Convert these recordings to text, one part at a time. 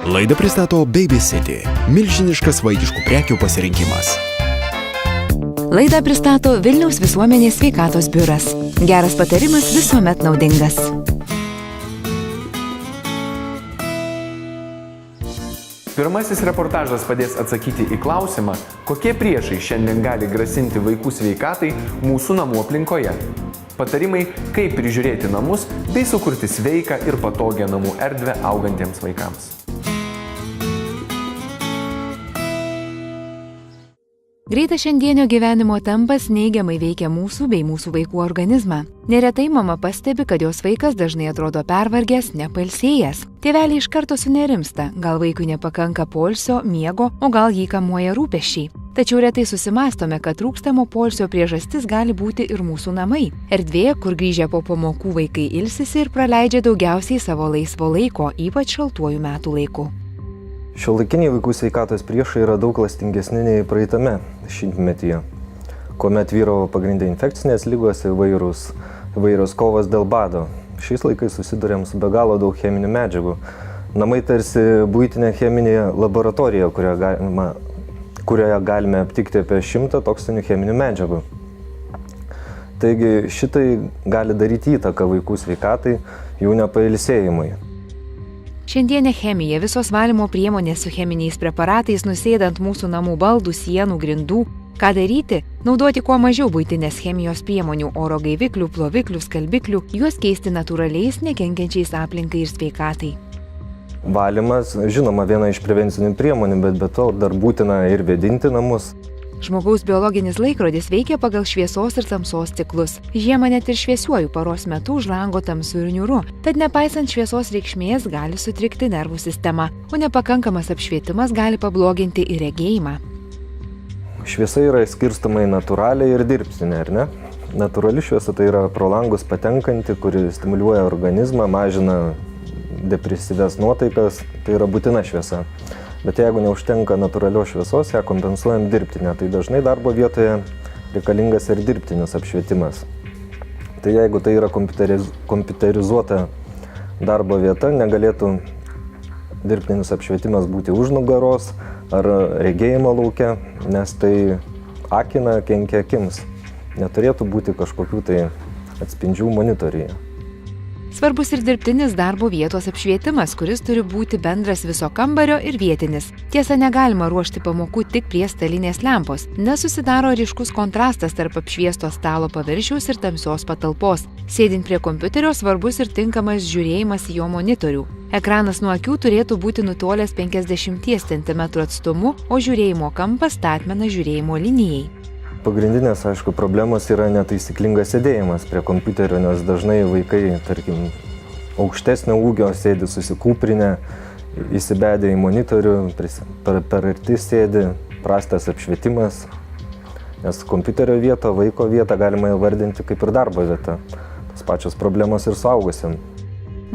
Laidą pristato Baby City – milžiniškas vaikiškų prekių pasirinkimas. Laidą pristato Vilniaus visuomenės sveikatos biuras. Geras patarimas visuomet naudingas. Pirmasis reportažas padės atsakyti į klausimą, kokie priešai šiandien gali grasinti vaikų sveikatai mūsų namų aplinkoje. Patarimai, kaip prižiūrėti namus bei sukurti sveiką ir patogią namų erdvę augantiems vaikams. Greitas šiandienio gyvenimo tempas neigiamai veikia mūsų bei mūsų vaikų organizmą. Neretai mama pastebi, kad jos vaikas dažnai atrodo pervargęs, nepailsėjęs. Tėveliai iš karto sunerimsta, gal vaikui nepakanka poilsio, miego, o gal jį kamuoja rūpesčiai. Tačiau retai susimąstome, kad trūkstamo poilsio priežastis gali būti ir mūsų namai. Erdvė, kur grįžę po pamokų vaikai ilsisi ir praleidžia daugiausiai savo laisvo laiko, ypač šaltuoju metų laiku. Šiuolaikiniai vaikų sveikatos priešai yra daug klastingesni nei praeitame šimtmetyje, kuomet vyravo pagrindai infekcinės lygos įvairios kovos dėl bado. Šiais laikais susidurėm su be galo daug cheminių medžiagų. Namai tarsi buitinė cheminė laboratorija, kurioje galime aptikti apie 100 toksinių cheminių medžiagų. Taigi šitai gali daryti įtaką vaikų sveikatai, jų nepailsėjimui. Šiandienė chemija, visos valymo priemonės su cheminiais preparatais nusėdant mūsų namų baldų, sienų, grindų. Ką daryti? Naudoti kuo mažiau buitinės chemijos priemonių, oro gaiviklių, ploviklių, skalbiklių, juos keisti natūraliais, nekenkiančiais aplinkai ir sveikatai. Valymas, žinoma, viena iš prevencinių priemonių, bet be to dar būtina ir vėdinti namus. Žmogaus biologinis laikrodis veikia pagal šviesos ir tamsos ciklus. Žiemą net ir šviesiuoju paros metu už lango tamsu ir niūru, tad nepaisant šviesos reikšmės gali sutrikti nervų sistemą, o nepakankamas apšvietimas gali pabloginti ir regėjimą. Šviesa yra skirstoma į natūralią ir dirbtinę, ar ne? Natūrali šviesa tai yra pro langus patenkanti, kuri stimuliuoja organizmą, mažina depresyvias nuotaikas, tai yra būtina šviesa. Bet jeigu neužtenka natūralios šviesos, ją kompensuojam dirbtinę, tai dažnai darbo vietoje reikalingas ir dirbtinis apšvietimas. Tai jeigu tai yra kompiuterizuota darbo vieta, negalėtų dirbtinis apšvietimas būti už nugaros ar regėjimo lauke, nes tai akina, kenkia akims. Neturėtų būti kažkokių tai atspindžių monitoriuje. Svarbus ir dirbtinis darbo vietos apšvietimas, kuris turi būti bendras viso kambario ir vietinis. Tiesa, negalima ruošti pamokų tik prie stalinės lempos, nes susidaro ryškus kontrastas tarp apšviesto stalo paviršiaus ir tamsios patalpos. Sėdint prie kompiuterio svarbus ir tinkamas žiūrėjimas į jo monitorių. Ekranas nuo akių turėtų būti nutolęs 50 cm atstumu, o žiūrėjimo kampas statmena žiūrėjimo linijai. Pagrindinės, aišku, problemos yra netaisyklingas sėdėjimas prie kompiuterio, nes dažnai vaikai, tarkim, aukštesnio ūgio sėdi susikūprinę, įsibedę į monitorių, per arti sėdi, prastas apšvietimas, nes kompiuterio vietą, vaiko vietą galima įvardinti kaip ir darbo vieta. Tos pačios problemos ir suaugusiam.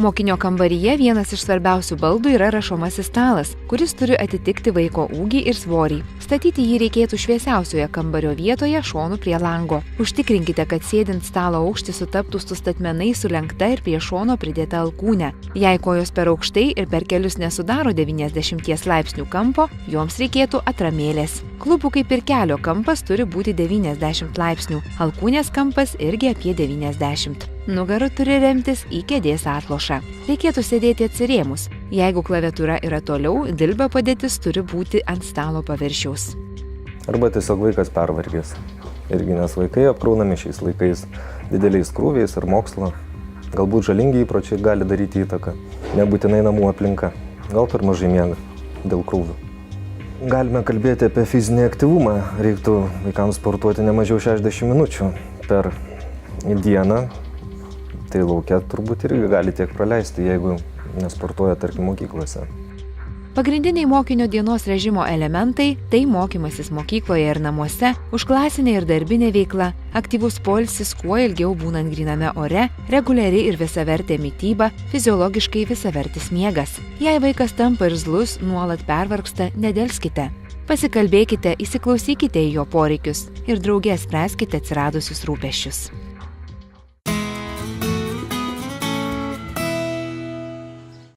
Mokinio kambaryje vienas iš svarbiausių baldų yra rašomasis stalas, kuris turi atitikti vaiko ūgį ir svorį. Statyti jį reikėtų šviesiausioje kambario vietoje šonu prie lango. Užtikrinkite, kad sėdint stalo aukštis sutaptų su statmenai sulenkta ir prie šono pridėta alkūnė. Jei kojos per aukštai ir per kelius nesudaro 90 laipsnių kampo, joms reikėtų atramėlės. Klubų kaip ir kelio kampas turi būti 90 laipsnių, alkūnės kampas irgi apie 90. Nugarą turi remtis į kėdės atlošą. Reikėtų sėdėti atsirėmus. Jeigu klaviatūra yra toliau, dilbio padėtis turi būti ant stalo paviršiaus. Arba tiesiog vaikas pervargęs. Irgi nes vaikai apkraunami šiais laikais dideliais krūviais ir mokslo. Galbūt žalingi įpročiai gali daryti įtaką. Nebūtinai namų aplinka. Gal per mažai miega dėl krūvių. Galime kalbėti apie fizinį aktyvumą. Reiktų vaikams sportuoti ne mažiau 60 minučių per dieną. Tai lauke turbūt irgi gali tiek praleisti, jeigu nesportuoja, tarkim, mokyklose. Pagrindiniai mokinio dienos režimo elementai – tai mokymasis mokykloje ir namuose, užklasinė ir darbinė veikla, aktyvus poilsis kuo ilgiau būnant gryname ore, reguliari ir visavertė mityba, fiziologiškai visavertis miegas. Jei vaikas tampa irzlus, nuolat pervargsta, nedelskite. Pasikalbėkite, įsiklausykite į jo poreikius ir drauge spręskite atsiradusius rūpesčius.